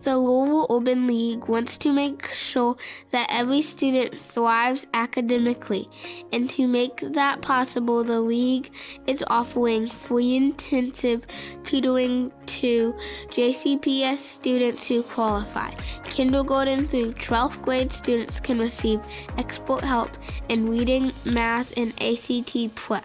The Louisville Urban League wants to make sure that every student thrives academically, and to make that possible, the league is offering free intensive tutoring to JCPS students who qualify. Kindergarten through 12th grade students can receive expert help in reading, math, and ACT prep.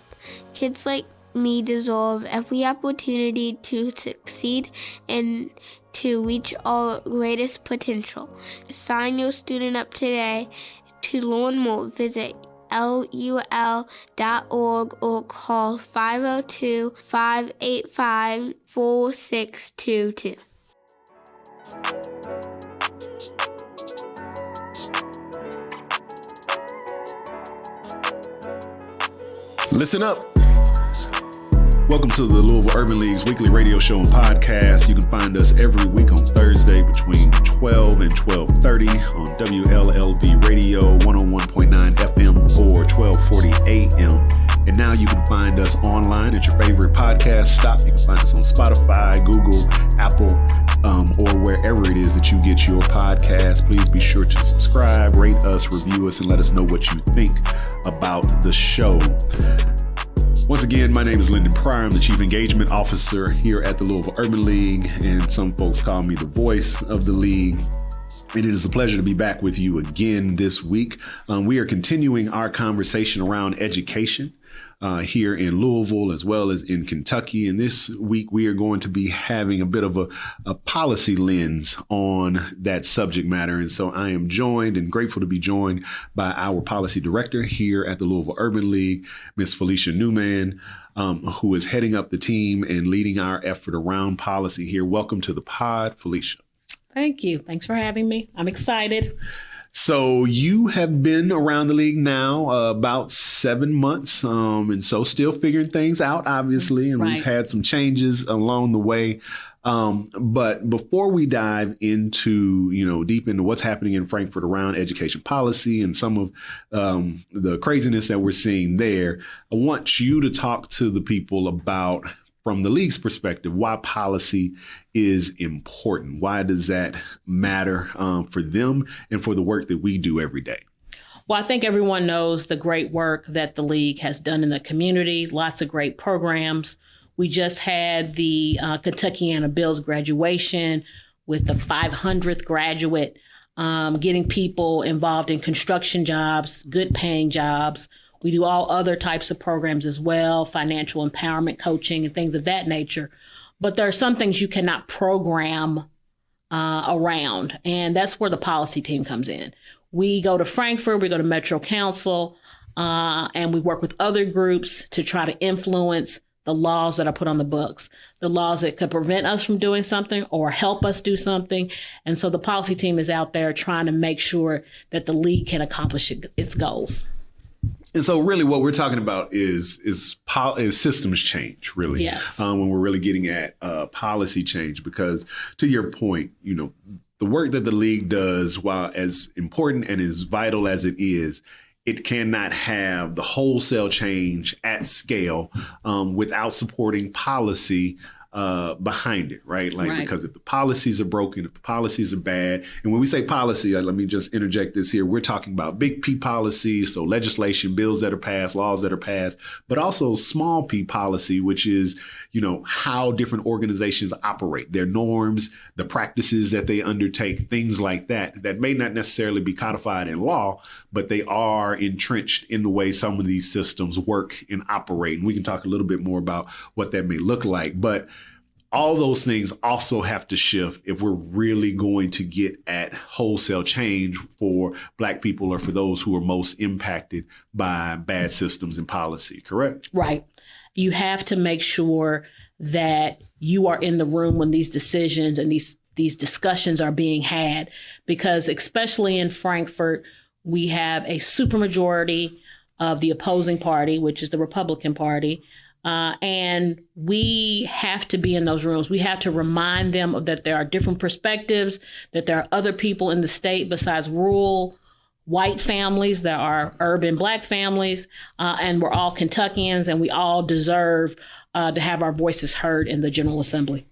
Kids like me deserve every opportunity to succeed and to reach our greatest potential. Sign your student up today. To learn more, visit lul.org or call 502-585-4622. Listen up. Welcome to the Louisville Urban League's weekly radio show and podcast. You can find us every week on Thursday between 12 and 12:30 on WLLV Radio 101.9 FM or 1240 AM. And now you can find us online at your favorite podcast stop. You can find us on Spotify, Google, Apple, or wherever it is that you get your podcast. Please be sure to subscribe, rate us, review us, and let us know what you think about the show. Once again, my name is Lyndon Pryor. I'm the Chief Engagement Officer here at the Louisville Urban League, and some folks call me the voice of the league. And it is a pleasure to be back with you again this week. We are continuing our conversation around education here in Louisville as well as in Kentucky. And this week we are going to be having a bit of a policy lens on that subject matter. And so I am joined and grateful to be joined by our policy director here at the Louisville Urban League, Ms. Felicia Newman, who is heading up the team and leading our effort around policy here. Welcome to the pod, Felicia. Thank you. Thanks for having me. I'm excited. So you have been around the league now about 7 months, and so still figuring things out, obviously, and Right. We've had some changes along the way. But before we dive into, deep into what's happening in Frankfort around education policy and some of the craziness that we're seeing there, I want you to talk to the people about, from the league's perspective, why policy is important. Why does that matter for them and for the work that we do every day? Well, I think everyone knows the great work that the league has done in the community, lots of great programs. We just had the Kentuckiana Bills graduation with the 500th graduate, getting people involved in construction jobs, good paying jobs. We do all other types of programs as well, financial empowerment coaching and things of that nature. But there are some things you cannot program around, and that's where the policy team comes in. We go to Frankfort, we go to Metro Council, and we work with other groups to try to influence the laws that are put on the books, the laws that could prevent us from doing something or help us do something. And so the policy team is out there trying to make sure that the league can accomplish its goals. And so really what we're talking about is systems change, really. Yes. When we're really getting at policy change, because to your point, the work that the league does, while as important and as vital as it is, it cannot have the wholesale change at scale without supporting policy behind it, right? Right. Because if the policies are broken, if the policies are bad, and when we say policy, let me just interject this here. We're talking about big P policies, so legislation, bills that are passed, laws that are passed, but also small P policy, which is, how different organizations operate, their norms, the practices that they undertake, things like that may not necessarily be codified in law, but they are entrenched in the way some of these systems work and operate. And we can talk a little bit more about what that may look like. But all those things also have to shift if we're really going to get at wholesale change for Black people or for those who are most impacted by bad systems and policy, correct? Right. You have to make sure that you are in the room when these decisions and these discussions are being had, because especially in Frankfort, we have a supermajority of the opposing party, which is the Republican Party. And we have to be in those rooms. We have to remind them that there are different perspectives, that there are other people in the state besides rural white families, there are urban Black families, and we're all Kentuckians, and we all deserve to have our voices heard in the General Assembly.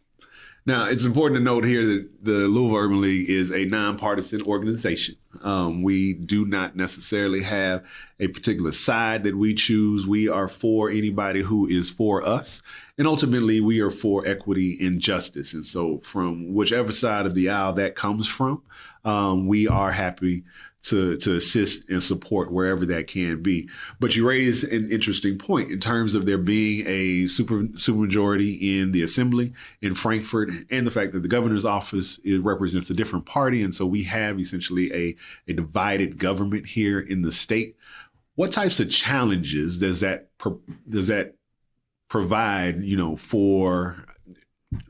Now, it's important to note here that the Louisville Urban League is a nonpartisan organization. We do not necessarily have a particular side that we choose. We are for anybody who is for us. And ultimately, we are for equity and justice. And so from whichever side of the aisle that comes from, we are happy to assist and support wherever that can be. But you raise an interesting point in terms of there being a supermajority in the assembly in Frankfort, and the fact that the governor's office represents a different party. And so we have essentially a divided government here in the state. What types of challenges does that provide, for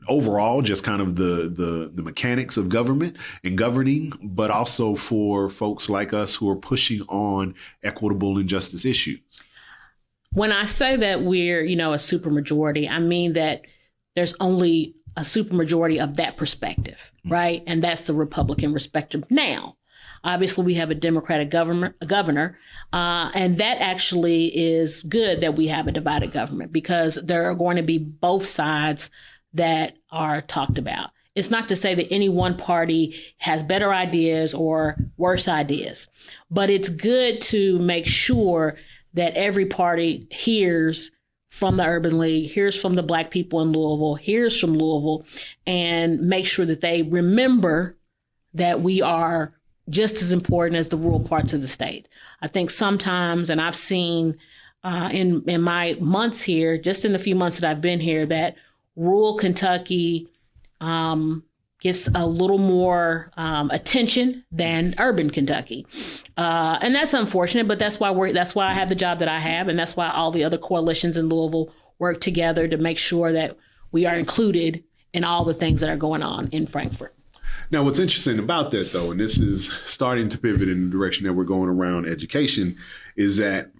overall, just kind of the mechanics of government and governing, but also for folks like us who are pushing on equitable and justice issues? When I say that we're, a supermajority, I mean that there's only a supermajority of that perspective, right? And that's the Republican perspective. Now, obviously, we have a Democratic governor, and that actually is good that we have a divided government, because there are going to be both sides that are talked about. It's not to say that any one party has better ideas or worse ideas, but it's good to make sure that every party hears from the Urban League, hears from the Black people in Louisville, hears from Louisville, and make sure that they remember that we are just as important as the rural parts of the state. I think sometimes, and I've seen in my months here, just in the few months that I've been here, that rural Kentucky gets a little more attention than urban Kentucky, and that's unfortunate. But that's why I have the job that I have, and that's why all the other coalitions in Louisville work together to make sure that we are included in all the things that are going on in Frankfort. Now, what's interesting about that, though, and this is starting to pivot in the direction that we're going around education, is that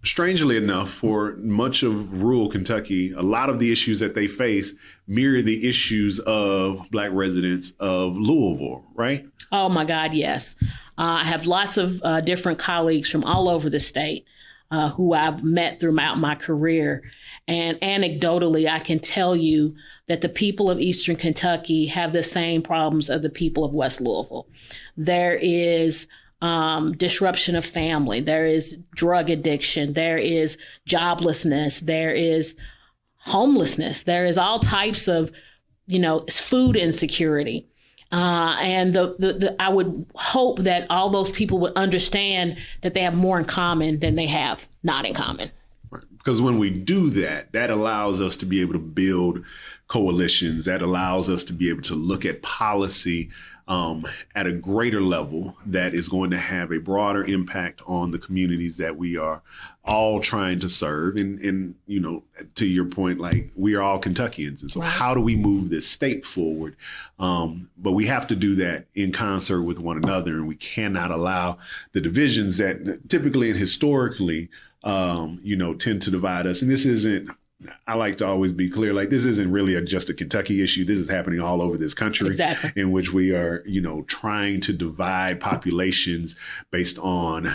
strangely enough, for much of rural Kentucky, a lot of the issues that they face mirror the issues of Black residents of Louisville, right? Oh, my God, yes. I have lots of different colleagues from all over the state who I've met throughout my career. And anecdotally, I can tell you that the people of Eastern Kentucky have the same problems of the people of West Louisville. There is disruption of family. There is drug addiction. There is joblessness. There is homelessness. There is all types of, food insecurity. And I would hope that all those people would understand that they have more in common than they have not in common. Right. Because when we do that, that allows us to be able to build coalitions. That allows us to be able to look at policy at a greater level that is going to have a broader impact on the communities that we are all trying to serve. And to your point, like, we are all Kentuckians. And so how do we move this state forward? But we have to do that in concert with one another. And we cannot allow the divisions that typically and historically, tend to divide us. And this isn't, I like to always be clear, like, this isn't really just a Kentucky issue. This is happening all over this country, exactly, in which we are, trying to divide populations based on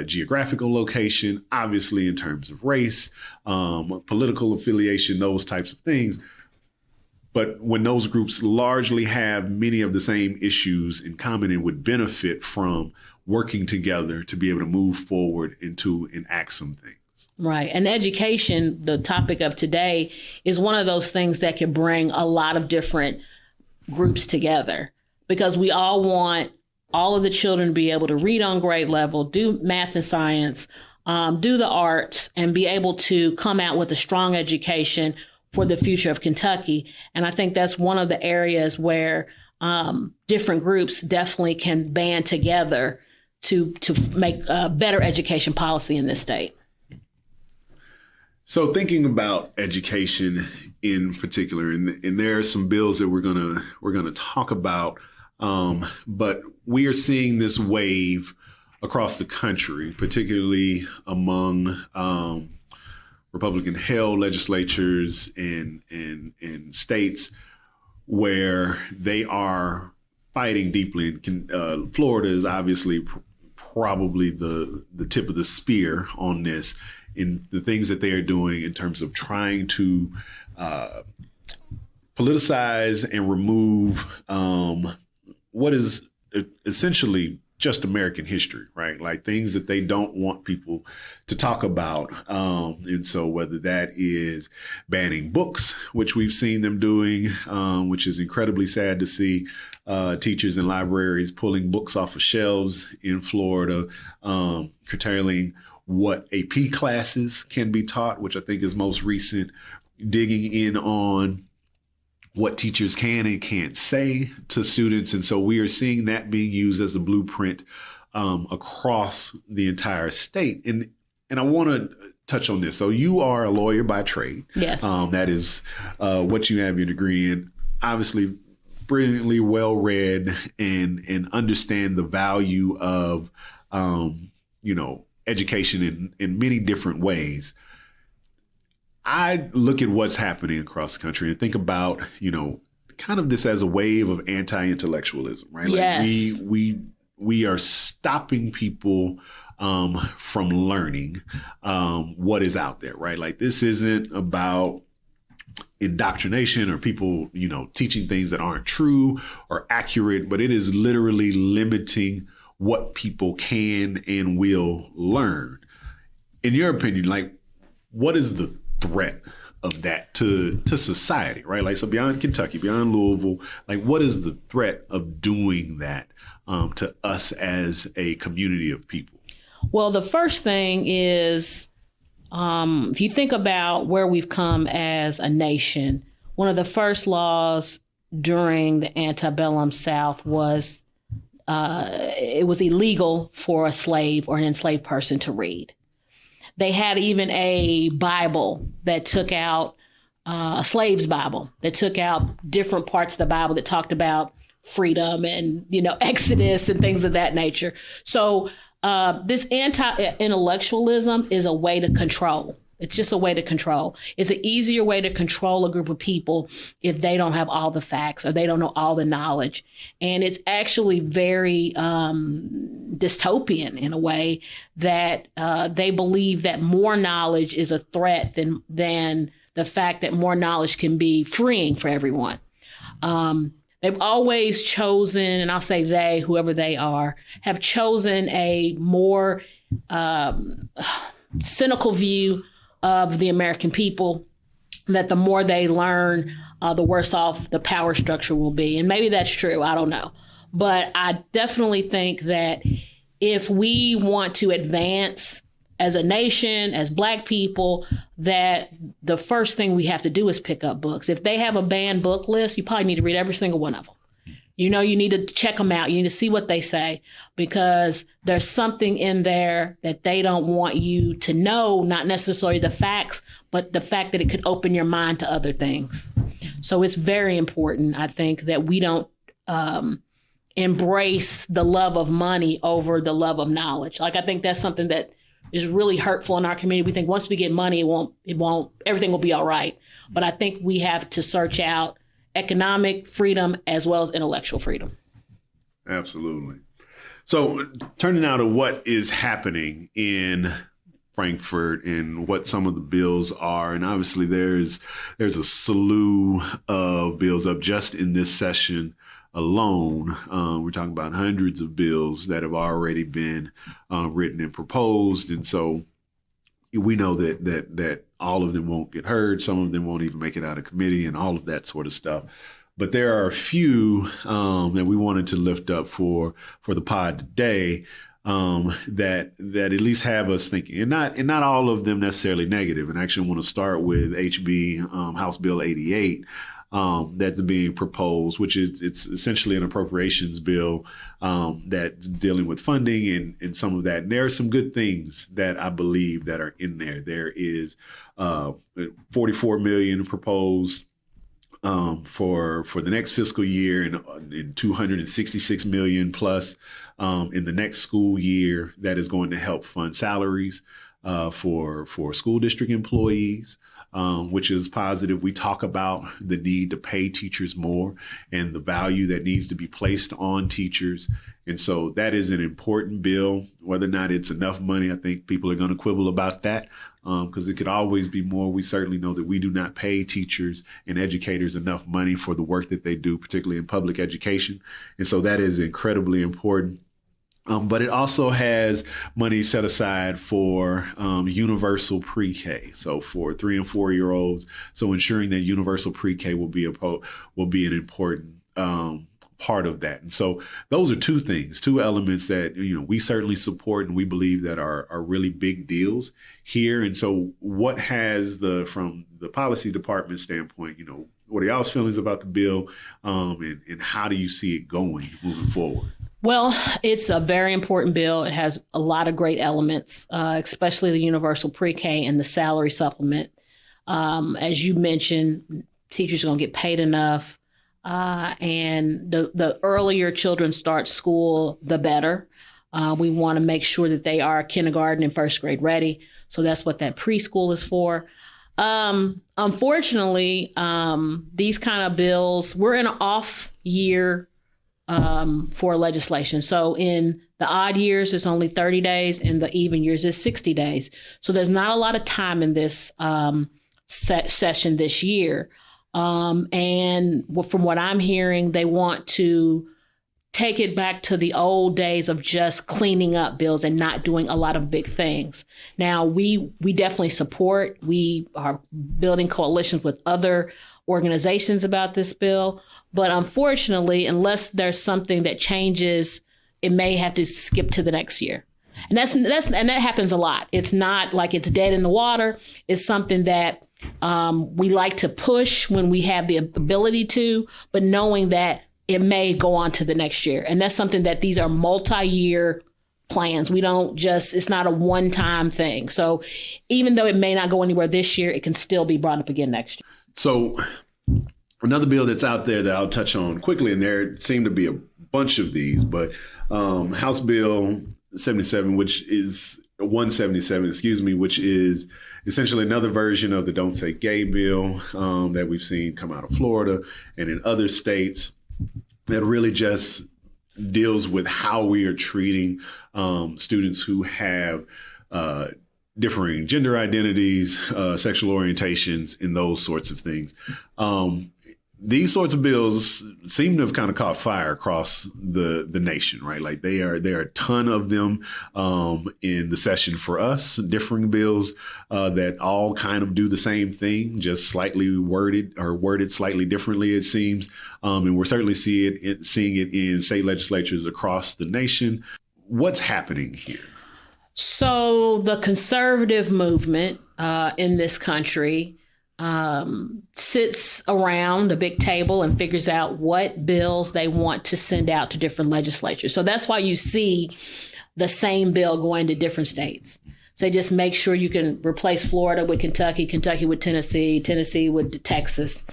geographical location, obviously in terms of race, political affiliation, those types of things. But when those groups largely have many of the same issues in common and would benefit from working together to be able to move forward and to enact some things. Right. And education, the topic of today, is one of those things that can bring a lot of different groups together, because we all want all of the children to be able to read on grade level, do math and science, do the arts, and be able to come out with a strong education for the future of Kentucky. And I think that's one of the areas where different groups definitely can band together to make better education policy in this state. So thinking about education in particular, and there are some bills that we're gonna talk about, but we are seeing this wave across the country, particularly among Republican-held legislatures and states where they are fighting deeply. Florida is obviously probably the tip of the spear on this, in the things that they are doing in terms of trying to politicize and remove what is essentially just American history, right? Like things that they don't want people to talk about. And so whether that is banning books, which we've seen them doing, which is incredibly sad to see, teachers and libraries pulling books off of shelves in Florida, curtailing what AP classes can be taught, which I think is most recent, digging in on what teachers can and can't say to students. And so we are seeing that being used as a blueprint across the entire state. And I want to touch on this. So you are a lawyer by trade. Yes. That is what you have your degree in. Obviously, brilliantly well-read and understand the value of, education in many different ways. I look at what's happening across the country and think about, kind of this as a wave of anti-intellectualism, right? Yes. Like we are stopping people from learning what is out there, right? Like this isn't about indoctrination or people, teaching things that aren't true or accurate, but it is literally limiting what people can and will learn. In your opinion, like what is the threat of that to society, right? Like, so beyond Kentucky, beyond Louisville, like what is the threat of doing that to us as a community of people? Well, the first thing is, if you think about where we've come as a nation, one of the first laws during the antebellum South was it was illegal for a slave or an enslaved person to read. They had even a Bible that took out a slave's Bible that took out different parts of the Bible that talked about freedom and, Exodus and things of that nature. So this anti-intellectualism is a way to control. It's just a way to control. It's an easier way to control a group of people if they don't have all the facts or they don't know all the knowledge. And it's actually very dystopian in a way that they believe that more knowledge is a threat than the fact that more knowledge can be freeing for everyone. They've always chosen, and I'll say they, whoever they are, have chosen a more cynical view of the American people, that the more they learn, the worse off the power structure will be. And maybe that's true. I don't know. But I definitely think that if we want to advance as a nation, as Black people, that the first thing we have to do is pick up books. If they have a banned book list, you probably need to read every single one of them. You need to check them out. You need to see what they say, because there's something in there that they don't want you to know, not necessarily the facts, but the fact that it could open your mind to other things. So it's very important, I think, that we don't embrace the love of money over the love of knowledge. Like, I think that's something that is really hurtful in our community. We think once we get money, everything will be all right. But I think we have to search out economic freedom as well as intellectual freedom. Absolutely. So turning now to what is happening in Frankfort and what some of the bills are. And obviously there's a slew of bills up just in this session alone. We're talking about hundreds of bills that have already been written and proposed. And so we know that all of them won't get heard. Some of them won't even make it out of committee and all of that sort of stuff. But there are a few that we wanted to lift up for the pod today that at least have us thinking, and not all of them necessarily negative. And I actually want to start with HB House Bill 88. That's being proposed, which it's essentially an appropriations bill that's dealing with funding and some of that. And there are some good things that I believe that are in there. There is $44 million proposed for the next fiscal year and $266 million plus in the next school year that is going to help fund salaries for school district employees. which is positive. We talk about the need to pay teachers more and the value that needs to be placed on teachers. And so that is an important bill. Whether or not it's enough money, I think people are going to quibble about that because it could always be more. We certainly know that we do not pay teachers and educators enough money for the work that they do, particularly in public education. And so that is incredibly important. But it also has money set aside for universal pre-K, so for 3 and 4 year olds. So ensuring that universal pre-K will be an important part of that. And so those are two elements that we certainly support and we believe that are really big deals here. And so what has from the policy department standpoint, what are y'all's feelings about the bill, and how do you see it going moving forward? Well, it's a very important bill. It has a lot of great elements, especially the universal pre-K and the salary supplement. As you mentioned, teachers are going to get paid enough. And the earlier children start school, the better. We want to make sure that they are kindergarten and first grade ready. So that's what that preschool is for. Unfortunately, these kind of bills, we're in an off year for legislation. So in the odd years, it's only 30 days. In the even years, it's 60 days. So there's not a lot of time in this session this year. And from what I'm hearing, they want to take it back to the old days of just cleaning up bills and not doing a lot of big things. Now, we definitely support. We are building coalitions with other organizations about this bill. But unfortunately, unless there's something that changes, it may have to skip to the next year. And that happens a lot. It's not like it's dead in the water. It's something that we like to push when we have the ability to, but knowing that it may go on to the next year. And that's something that these are multi-year plans. It's not a one-time thing. So even though it may not go anywhere this year, it can still be brought up again next year. So another bill that's out there that I'll touch on quickly, and there seem to be a bunch of these, but House Bill 177, which is essentially another version of the Don't Say Gay bill that we've seen come out of Florida and in other states, that really just deals with how we are treating students who have differing gender identities, sexual orientations, and those sorts of things. These sorts of bills seem to have kind of caught fire across the nation, right? Like there are a ton of them in the session for us, differing bills that all kind of do the same thing, just slightly worded slightly differently, it seems. And we're certainly seeing it in state legislatures across the nation. What's happening here? So the conservative movement in this country sits around a big table and figures out what bills they want to send out to different legislatures. So that's why you see the same bill going to different states. So they just make sure you can replace Florida with Kentucky, Kentucky with Tennessee, Tennessee with Texas.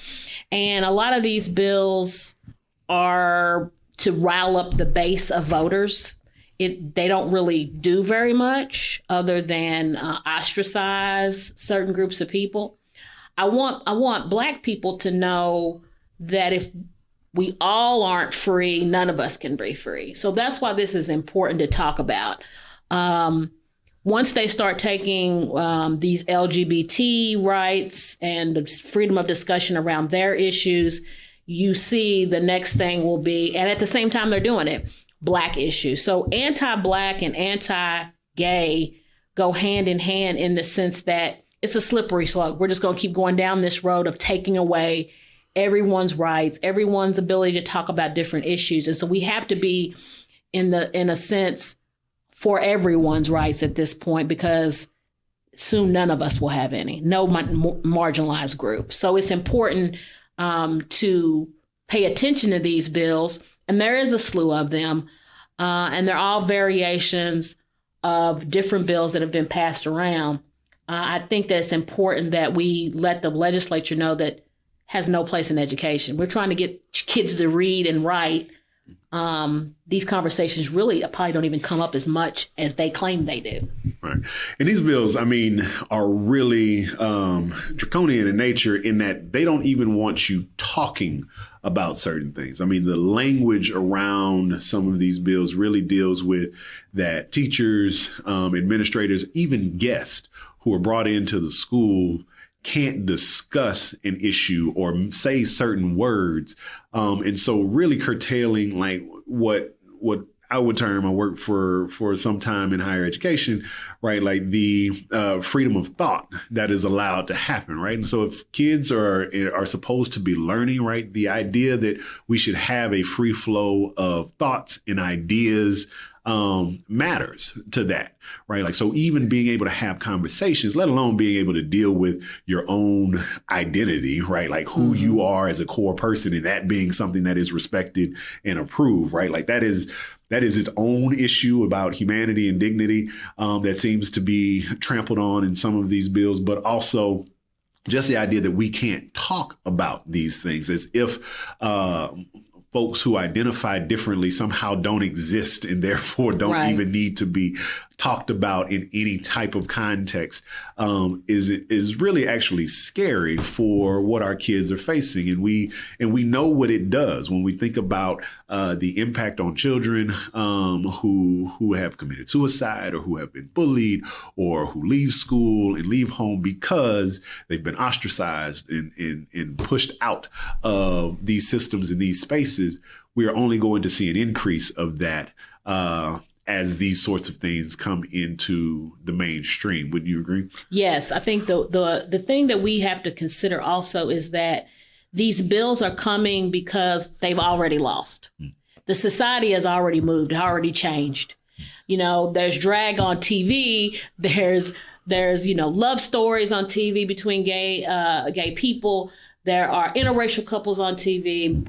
And a lot of these bills are to rile up the base of voters. They don't really do very much other than ostracize certain groups of people. I want Black people to know that if we all aren't free, none of us can be free. So that's why this is important to talk about. Once they start taking these LGBT rights and the freedom of discussion around their issues, you see the next thing will be, and at the same time they're doing it, Black issues. So anti-Black and anti-gay go hand in hand in the sense that it's a slippery slope. We're just going to keep going down this road of taking away everyone's rights, everyone's ability to talk about different issues. And so we have to be in a sense for everyone's rights at this point, because soon none of us will have any, no marginalized group. So it's important to pay attention to these bills. And there is a slew of them. And they're all variations of different bills that have been passed around. I think that it's important that we let the legislature know that has no place in education. We're trying to get kids to read and write. These conversations really probably don't even come up as much as they claim they do. Right. And these bills, I mean, are really draconian in nature in that they don't even want you talking about certain things. I mean, the language around some of these bills really deals with that teachers, administrators, even guests who are brought into the school can't discuss an issue or say certain words. And so really curtailing like what I would term, I worked for some time in higher education, right? Like the freedom of thought that is allowed to happen, right? And so if kids are supposed to be learning, right, the idea that we should have a free flow of thoughts and ideas matters to that, right? Like, so even being able to have conversations, let alone being able to deal with your own identity, right? Like who you are as a core person, and that being something that is respected and approved, right? Like that is its own issue about humanity and dignity that seems to be trampled on in some of these bills, but also just the idea that we can't talk about these things as if folks who identify differently somehow don't exist and therefore don't even need to be talked about in any type of context is really actually scary for what our kids are facing. And we know what it does when we think about the impact on children who have committed suicide or who have been bullied or who leave school and leave home because they've been ostracized and pushed out of these systems and these spaces. We are only going to see an increase of that as these sorts of things come into the mainstream. Wouldn't you agree? Yes, I think the thing that we have to consider also is that these bills are coming because they've already lost. The society has already moved, already changed. You know, there's drag on TV. There's love stories on TV between gay people. There are interracial couples on TV.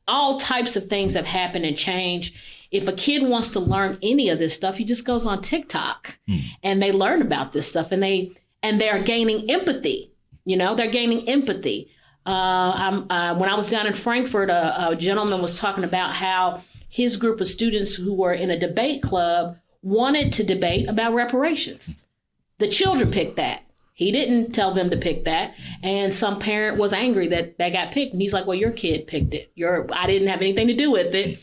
All types of things have happened and changed. If a kid wants to learn any of this stuff, he just goes on TikTok and they learn about this stuff and they're gaining empathy. They're gaining empathy. When I was down in Frankfurt, a gentleman was talking about how his group of students who were in a debate club wanted to debate about reparations. The children picked that. He didn't tell them to pick that. And some parent was angry that they got picked. And he's like, well, your kid picked it. I didn't have anything to do with it.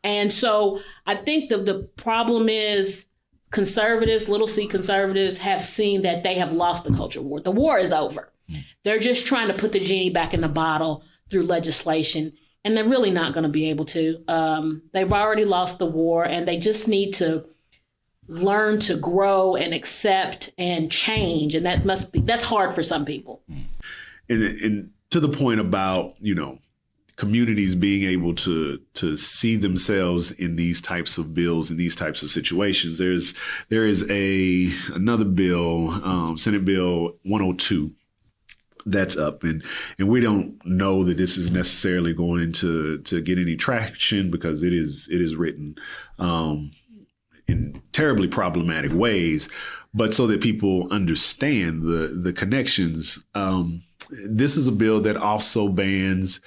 And so I think the problem is conservatives, little c conservatives, have seen that they have lost the culture war. The war is over. They're just trying to put the genie back in the bottle through legislation. And they're really not going to be able to. They've already lost the war and they just need to learn to grow and accept and change. And that's hard for some people. And to the point about, communities being able to see themselves in these types of bills, in these types of situations, there is another bill, Senate Bill 102, that's up. And we don't know that this is necessarily going to get any traction because it is written in terribly problematic ways, but so that people understand the connections. This is a bill that also bans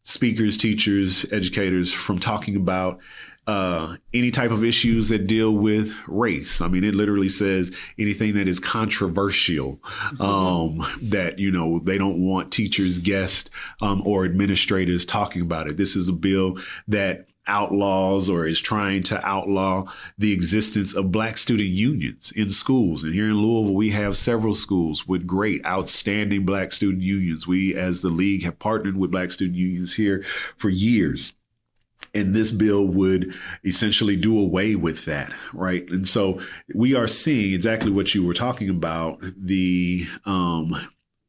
speakers, teachers, educators from talking about any type of issues that deal with race. I mean, it literally says anything that is controversial, that, they don't want teachers, guests, or administrators talking about it. This is a bill that outlaws or is trying to outlaw the existence of Black student unions in schools. And here in Louisville, we have several schools with great, outstanding Black student unions. We, as the league, have partnered with Black student unions here for years. And this bill would essentially do away with that, right? And so we are seeing exactly what you were talking about, the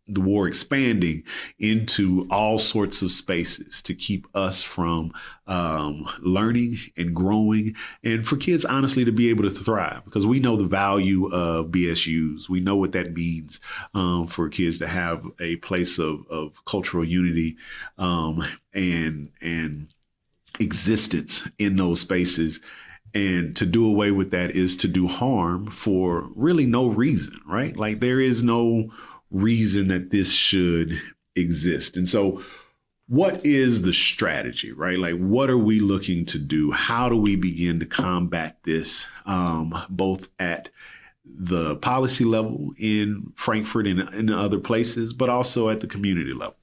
war expanding into all sorts of spaces to keep us from learning and growing, and for kids, honestly, to be able to thrive, because we know the value of BSUs. We know what that means for kids to have a place of cultural unity and existence in those spaces. And to do away with that is to do harm for really no reason, right? Like there is no reason that this should exist. And so what is the strategy, right? Like, what are we looking to do? How do we begin to combat this, both at the policy level in Frankfort and in other places, but also at the community level?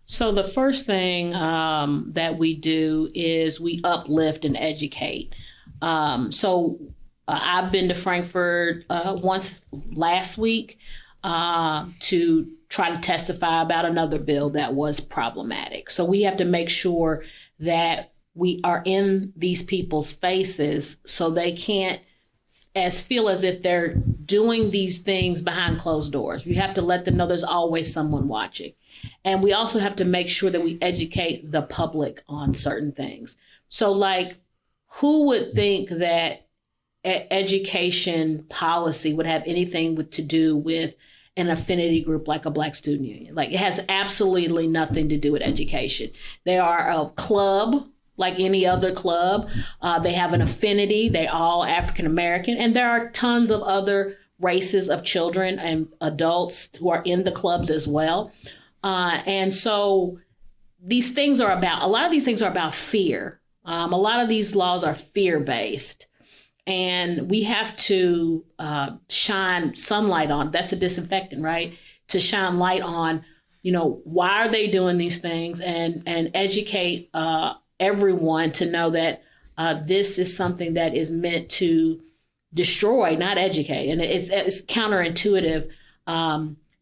So the first thing that we do is we uplift and educate. I've been to Frankfort once last week to try to testify about another bill that was problematic. So we have to make sure that we are in these people's faces so they can't feel as if they're doing these things behind closed doors. We have to let them know there's always someone watching. And we also have to make sure that we educate the public on certain things. So like, who would think that education policy would have anything to do with an affinity group like a Black Student Union? Like, it has absolutely nothing to do with education. They are a club like any other club. They have an affinity. They're all African American. And there are tons of other races of children and adults who are in the clubs as well. And so these things are about, a lot of these things are about fear. A lot of these laws are fear-based. And we have to shine sunlight on, that's the disinfectant, right? To shine light on, why are they doing these things, and educate everyone to know that this is something that is meant to destroy, not educate. And it's counterintuitive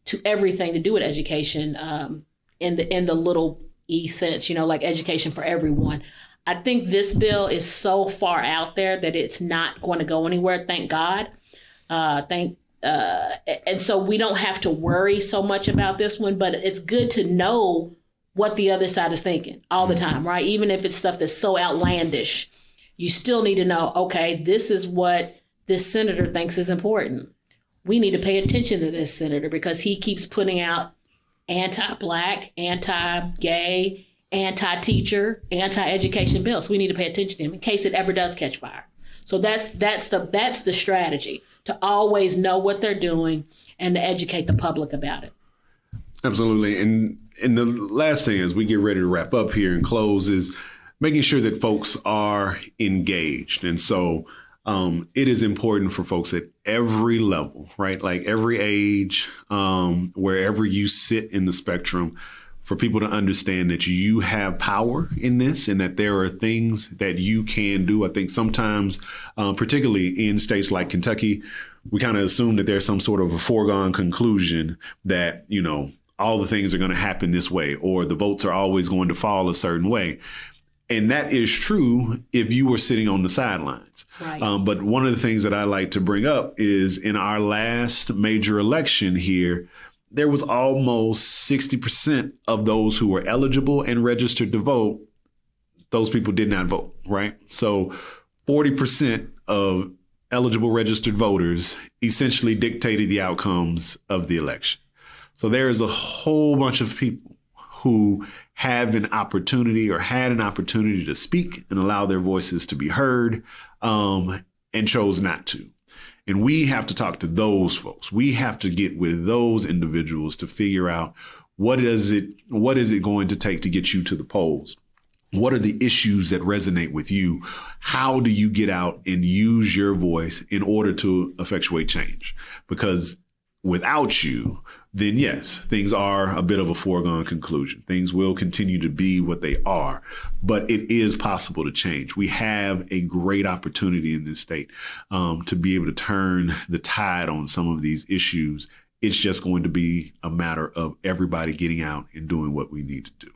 to everything to do with education in the little E sense, like education for everyone. I think this bill is so far out there that it's not going to go anywhere. Thank God. And so we don't have to worry so much about this one, but it's good to know what the other side is thinking all the time, right? Even if it's stuff that's so outlandish, you still need to know, okay, this is what this senator thinks is important. We need to pay attention to this senator because he keeps putting out anti-Black, anti-gay, anti-teacher, anti-education bills. We need to pay attention to him in case it ever does catch fire. So that's the strategy, to always know what they're doing and to educate the public about it. Absolutely. And the last thing as we get ready to wrap up here and close is making sure that folks are engaged. And so it is important for folks at every level, right? Like every age, wherever you sit in the spectrum, for people to understand that you have power in this and that there are things that you can do. I think sometimes, particularly in states like Kentucky, we kind of assume that there's some sort of a foregone conclusion that, all the things are going to happen this way, or the votes are always going to fall a certain way. And that is true if you were sitting on the sidelines. Right. But one of the things that I like to bring up is in our last major election here, there was almost 60% of those who were eligible and registered to vote. Those people did not vote, right? So 40% of eligible registered voters essentially dictated the outcomes of the election. So there is a whole bunch of people who have an opportunity or had an opportunity to speak and allow their voices to be heard, and chose not to. And we have to talk to those folks. We have to get with those individuals to figure out what is it going to take to get you to the polls? What are the issues that resonate with you? How do you get out and use your voice in order to effectuate change? Because without you, then yes, things are a bit of a foregone conclusion. Things will continue to be what they are, but it is possible to change. We have a great opportunity in this state to be able to turn the tide on some of these issues. It's just going to be a matter of everybody getting out and doing what we need to do.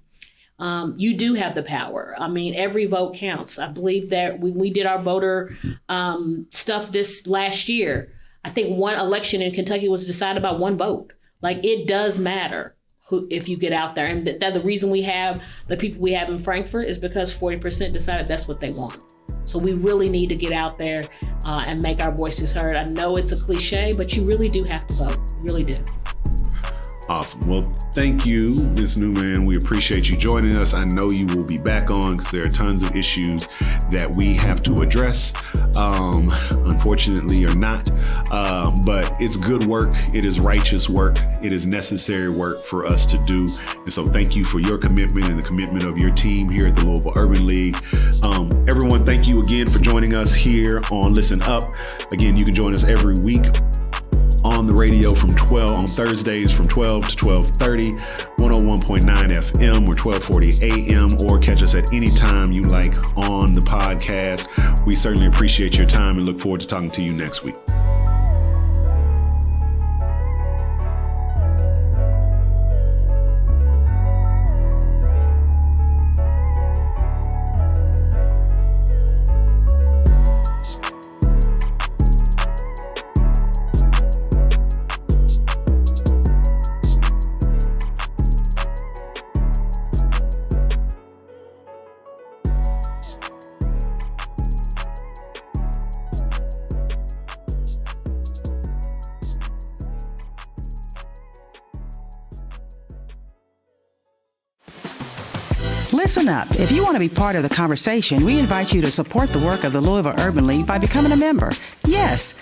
You do have the power. I mean, every vote counts. I believe that when we did our voter stuff this last year, I think one election in Kentucky was decided by one vote. Like, it does matter if you get out there. And the reason we have the people we have in Frankfort is because 40% decided that's what they want. So we really need to get out there and make our voices heard. I know it's a cliche, but you really do have to vote. You really do. Awesome. Well, thank you, Ms. Newman. We appreciate you joining us. I know you will be back on because there are tons of issues that we have to address, unfortunately or not. But it's good work. It is righteous work. It is necessary work for us to do. And so thank you for your commitment and the commitment of your team here at the Louisville Urban League. Everyone, thank you again for joining us here on Listen Up. Again, you can join us every week on the radio on Thursdays from 12 to 12:30, 101.9 FM or 1240 AM, or catch us at any time you like on the podcast. We certainly appreciate your time and look forward to talking to you next week. Listen up. If you want to be part of the conversation, we invite you to support the work of the Louisville Urban League by becoming a member. Yes,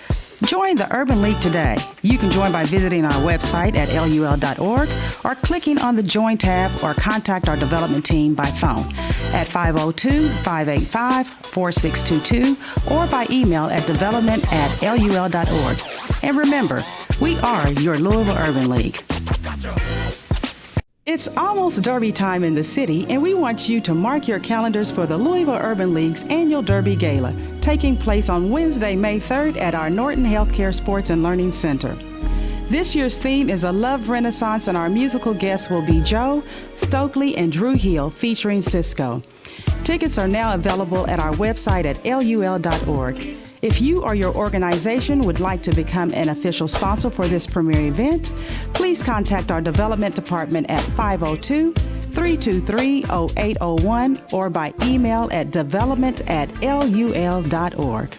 join the Urban League today. You can join by visiting our website at lul.org or clicking on the Join tab, or contact our development team by phone at 502-585-4622 or by email at development@lul.org. And remember, we are your Louisville Urban League. It's almost Derby time in the city, and we want you to mark your calendars for the Louisville Urban League's annual Derby Gala, taking place on Wednesday, May 3rd at our Norton Healthcare Sports and Learning Center. This year's theme is a love renaissance, and our musical guests will be Joe, Stokely, and Drew Hill, featuring Cisco. Tickets are now available at our website at lul.org. If you or your organization would like to become an official sponsor for this premier event, please contact our development department at 502-323-0801 or by email at development@lul.org.